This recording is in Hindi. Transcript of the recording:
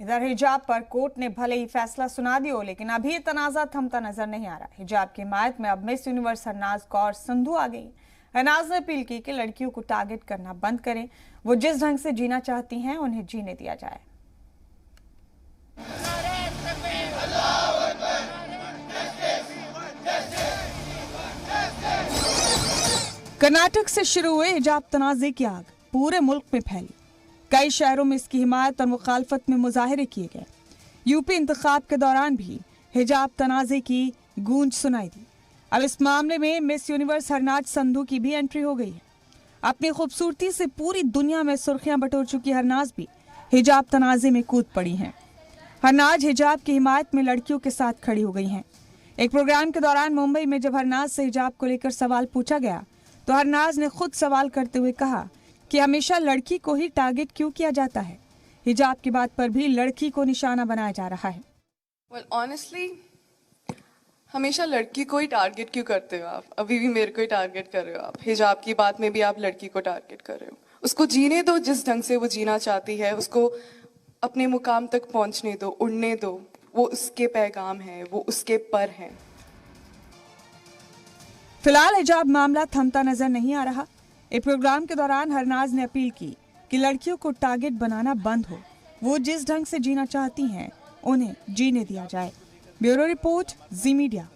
इधर हिजाब पर कोर्ट ने भले ही फैसला सुना दिया हो, लेकिन अभी ये तनाजा थमता नजर नहीं आ रहा। हिजाब की हिमायत में अब मिस यूनिवर्स हरनाज कौर संधू आ गई। हरनाज ने अपील की कि लड़कियों को टारगेट करना बंद करें। वो जिस ढंग से जीना चाहती हैं उन्हें जीने दिया जाए। कर्नाटक से शुरू हुए हिजाब तनाजे की आग पूरे मुल्क में फैली। कई शहरों में इसकी हिमायत और मुखालफत में मुजाहरे किए गए। यूपी इंतखाब के दौरान भी हिजाब तनाजे की गूंज सुनाई दी। अब इस मामले में मिस यूनिवर्स हरनाज संधू की भी एंट्री हो गई है। अपनी खूबसूरती से पूरी दुनिया में सुर्खियां बटोर चुकी हरनाज भी हिजाब तनाजे में कूद पड़ी हैं। हरनाज हिजाब की हिमायत में लड़कियों के साथ खड़ी हो गई हैं। एक प्रोग्राम के दौरान मुंबई में जब हरनाज से हिजाब को लेकर सवाल पूछा गया तो हरनाज ने खुद सवाल करते हुए कहा कि हमेशा लड़की को ही टारगेट क्यों किया जाता है। हिजाब की बात पर भी लड़की को निशाना बनाया जा रहा है। Well, honestly, हमेशा लड़की को ही टारगेट क्यों करते हो आप? अभी भी मेरे को ही टारगेट कर रहे हो आप। हिजाब की बात में भी आप लड़की को टारगेट कर रहे हो। उसको जीने दो जिस ढंग से वो जीना चाहती है, उसको अपने मुकाम तक पहुंचने दो, उड़ने दो। वो उसके पैगाम है, वो उसके पर है। फिलहाल हिजाब मामला थमता नजर नहीं आ रहा। एक प्रोग्राम के दौरान हरनाज ने अपील की कि लड़कियों को टारगेट बनाना बंद हो। वो जिस ढंग से जीना चाहती हैं उन्हें जीने दिया जाए। ब्यूरो रिपोर्ट, जी मीडिया।